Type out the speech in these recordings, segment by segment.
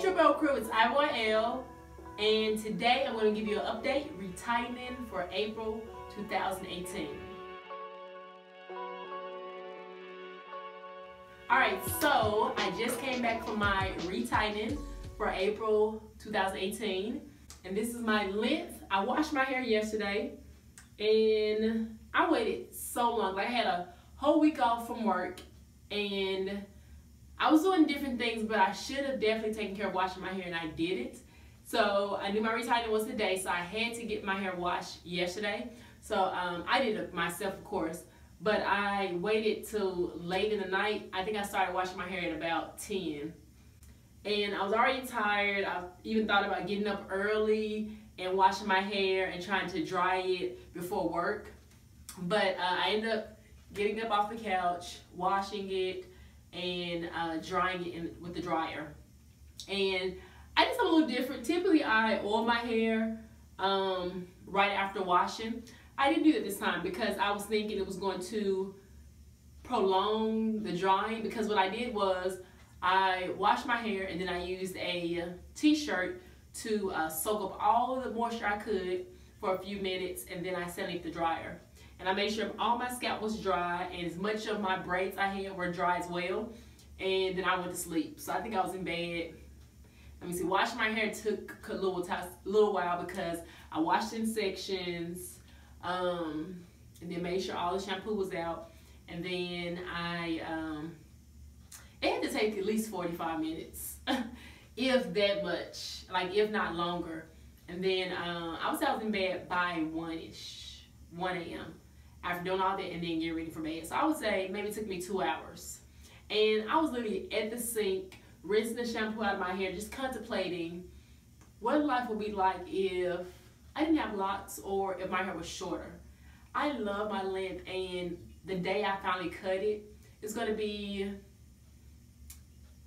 Triple Crew, it's ibyl, and today I'm going to give you an update, retightening for April 2018. Alright, so I just came back from my retightening for April 2018, and this is my length. I washed my hair yesterday, and I waited so long. Like I had a whole week off from work, and I was doing different things, but I should have definitely taken care of washing my hair, and I didn't. So I knew my retightening was today, so I had to get my hair washed yesterday. So I did it myself, of course, but I waited till late in the night. I think I started washing my hair at about 10. And I was already tired. I even thought about getting up early and washing my hair and trying to dry it before work. But I ended up getting up off the couch, washing it, and drying it with the dryer. And I did something a little different. Typically I oil my hair right after washing. I didn't do that this time because I was thinking it was going to prolong the drying, because what I did was I washed my hair and then I used a t-shirt to soak up all of the moisture I could for a few minutes, and then I set it in the dryer. And I made sure all my scalp was dry and as much of my braids I had were dry as well. And then I went to sleep. So I think I was in bed. Let me see, washing my hair took a little while because I washed in sections, and then made sure all the shampoo was out. And then it had to take at least 45 minutes, if that much, like if not longer. And then I was in bed by 1 a.m. after doing all that and then getting ready for bed. So I would say maybe it took me 2 hours. And I was literally at the sink, rinsing the shampoo out of my hair, just contemplating what life would be like if I didn't have locks or if my hair was shorter. I love my length, and the day I finally cut it, it's going to be,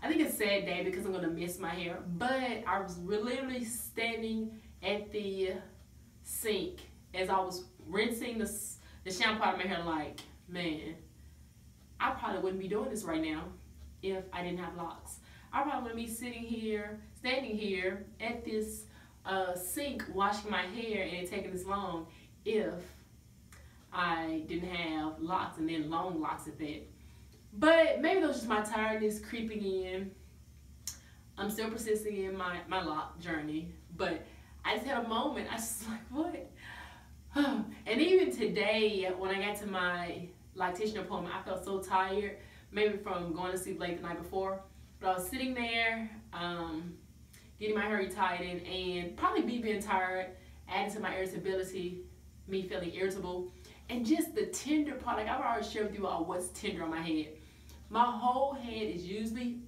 I think it's a sad day because I'm going to miss my hair. But I was literally standing at the sink as I was rinsing the shampoo out of my hair, like, man, I probably wouldn't be doing this right now if I didn't have locks. I probably wouldn't be standing here at this sink washing my hair and it taking this long if I didn't have locks, and then long locks at that. But maybe that was just my tiredness creeping in. I'm still persisting in my lock journey, but I just had a moment. I was like, what? And even today, when I got to my lactation appointment, I felt so tired, maybe from going to sleep late the night before. But I was sitting there, getting my hair retightened, and probably me being tired, adding to my irritability, me feeling irritable, and just the tender part. Like I've already shared with you all what's tender on my head. My whole head is usually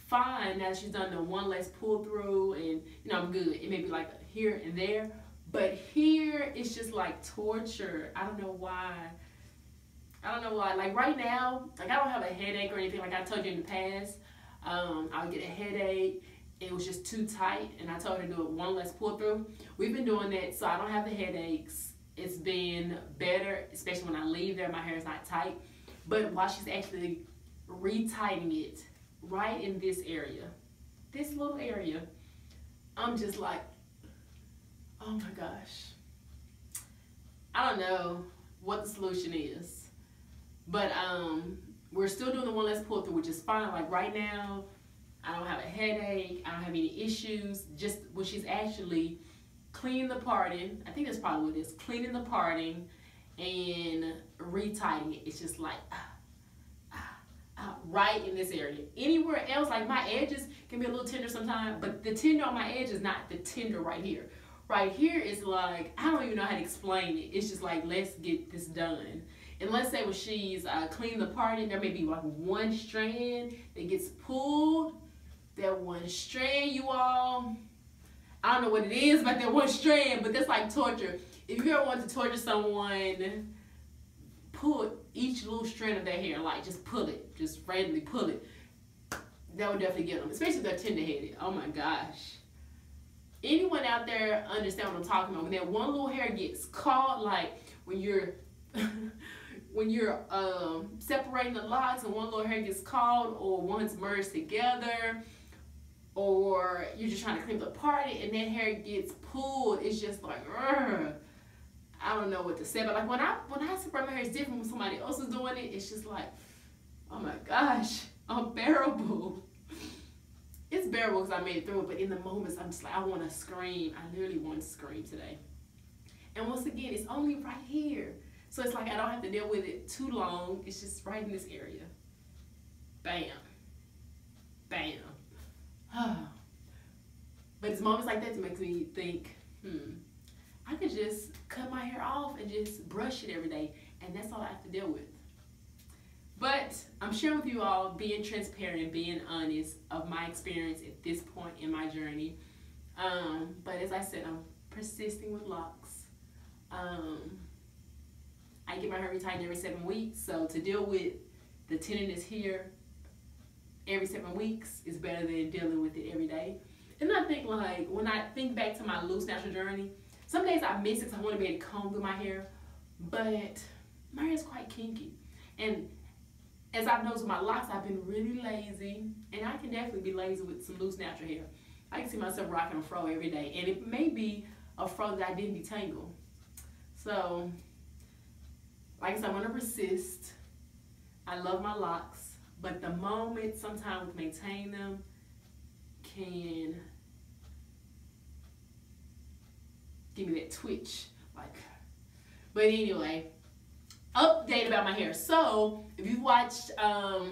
fine now that she's done the one less pull through, and you know I'm good. It may be like here and there, but here it's just like torture. I don't know why. Like right now, like I don't have a headache or anything. Like I told you in the past, I would get a headache. It was just too tight, and I told her to do it one less pull through. We've been doing that, so I don't have the headaches. It's been better, especially when I leave there, my hair is not tight. But while she's actually retightening it right in this area, this little area, I'm just like, oh my gosh. I don't know what the solution is, but we're still doing the one less pull through, which is fine. Like right now, I don't have a headache, I don't have any issues. Just when she's actually cleaning the parting, I think that's probably what it is, cleaning the parting and retightening it. It's just like, right in this area. Anywhere else, like my edges can be a little tender sometimes, but the tender on my edge is not the tender right here. Right here is like, I don't even know how to explain it. It's just like, let's get this done. And let's say when she's cleaning the parting, there may be like one strand that gets pulled. That one strand, you all, I don't know what it is about that one strand, but that's like torture. If you ever want to torture someone, pull each little strand of their hair, like just pull it, just randomly pull it. That would definitely get them, especially if they're tender-headed. Oh my gosh. Anyone out there understand what I'm talking about? When that one little hair gets caught, like when you're separating the locks and one little hair gets caught or one's merged together, or you're just trying to clean up the party and that hair gets pulled, it's just like, I don't know what to say. But like when I separate my hair, it's different when somebody else is doing it. It's just like, oh my gosh, unbearable. It's bearable because I made it through it, but in the moments I'm just like, I want to scream. I literally want to scream today. And once again, it's only right here. So it's like I don't have to deal with it too long. It's just right in this area. Bam. Bam. But it's moments like that that makes me think, I could just cut my hair off and just brush it every day, and that's all I have to deal with. But I'm sharing with you all, being transparent, being honest of my experience at this point in my journey. But as I said, I'm persisting with locks. I get my hair retightened every 7 weeks, so to deal with the tenderness here every 7 weeks is better than dealing with it every day. And I think, like, when I think back to my loose natural journey, some days I miss it because I want to be able to comb through my hair, but my hair is quite kinky. And as I've noticed with my locks, I've been really lazy, and I can definitely be lazy with some loose natural hair. I can see myself rocking a fro every day, and it may be a fro that I didn't detangle. So, like I said, I'm gonna persist. I love my locks, but the moment sometimes with maintaining them can give me that twitch, like. But anyway, update about my hair. So if you watched a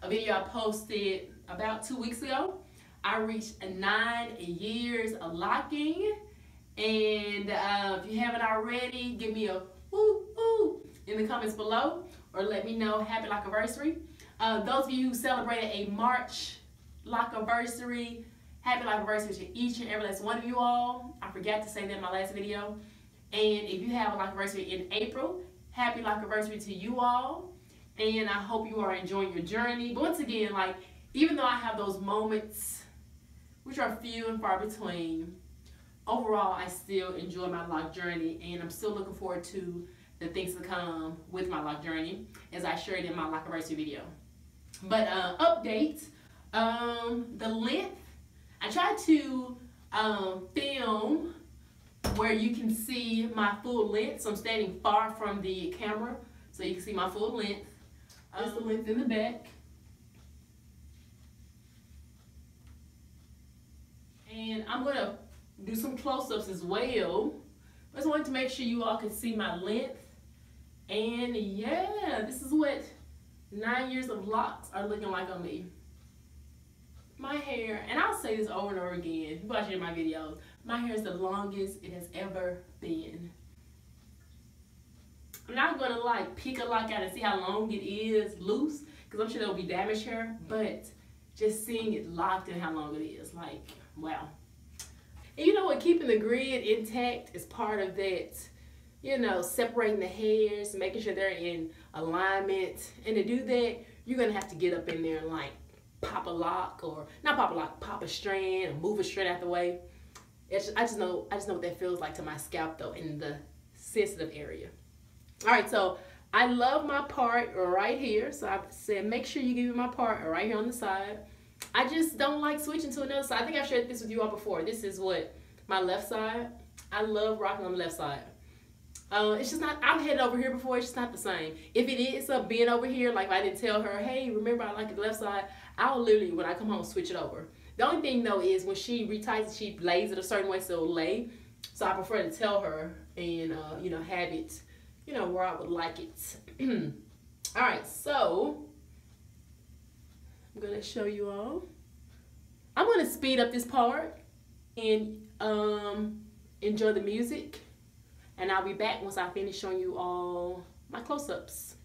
video I posted about 2 weeks ago, I reached 9 years of locking, and if you haven't already, give me a woo woo in the comments below, or let me know happy lockaversary. Those of you who celebrated a March lockaversary, happy lockaversary to each and every last one of you all. I forgot to say that in my last video. And if you have a lockaversary in April, happy lockaversary to you all. And I hope you are enjoying your journey. But once again, like, even though I have those moments, which are few and far between, overall I still enjoy my lock journey, and I'm still looking forward to the things to come with my lock journey, as I shared in my lockaversary video. But update, the length, I tried to film where you can see my full length, so I'm standing far from the camera so you can see my full length. That's the length in the back. And I'm going to do some close-ups as well. I just wanted to make sure you all could see my length. And yeah, this is what 9 years of locks are looking like on me. My hair, and I'll say this over and over again, you watch my videos, my hair is the longest it has ever been. I'm not going to like pick a lock out and see how long it is loose, because I'm sure there will be damaged hair, but just seeing it locked and how long it is, like, wow. And you know what, keeping the grid intact is part of that, you know, separating the hairs, making sure they're in alignment. And to do that, you're going to have to get up in there and like pop a lock, or not pop a lock, pop a strand, or move a strand out the way. I just know what that feels like to my scalp though, in the sensitive area. All right, so I love my part right here. So I said, make sure you give me my part right here on the side. I just don't like switching to another side. I think I've shared this with you all before. This is what my left side. I love rocking on the left side. It's just not, I've had it over here before, it's just not the same. If it is up being over here, like if I didn't tell her, hey, remember I like the left side, I'll literally, when I come home, switch it over. The only thing though is when she retightens, she lays it a certain way so it'll lay. So I prefer to tell her and, you know, have it, you know, where I would like it. All right, so I'm gonna show you all. I'm gonna speed up this part and enjoy the music. And I'll be back once I finish showing you all my close-ups.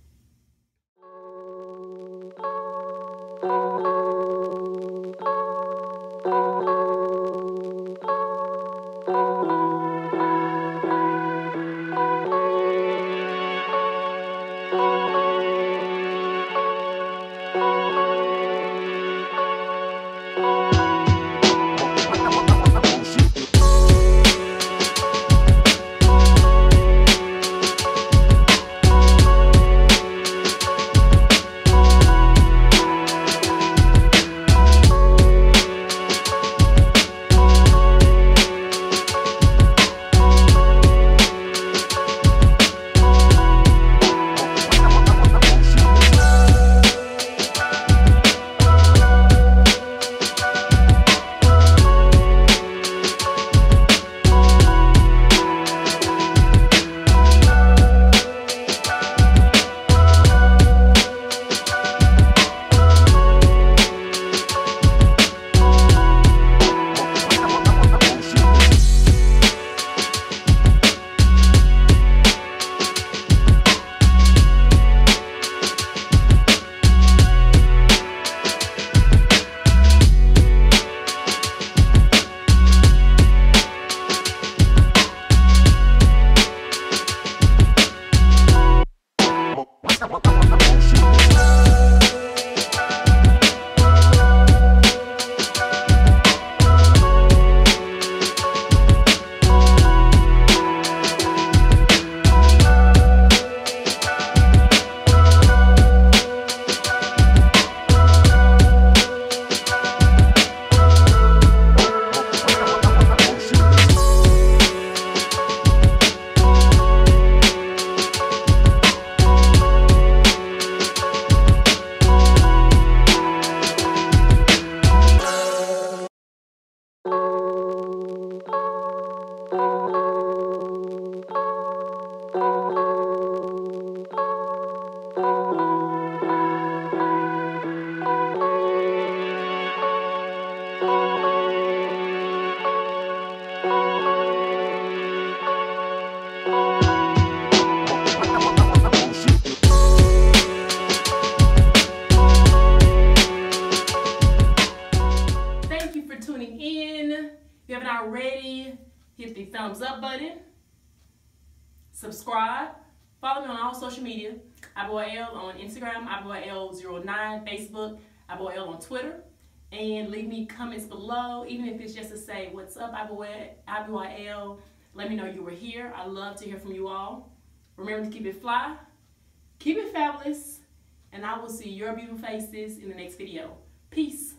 If you haven't already, hit the thumbs up button, subscribe, follow me on all social media, ibyl on Instagram, ibyl09, Facebook, ibyl on Twitter, and leave me comments below, even if it's just to say, what's up, ibyl, let me know you were here. I love to hear from you all. Remember to keep it fly, keep it fabulous, and I will see your beautiful faces in the next video. Peace.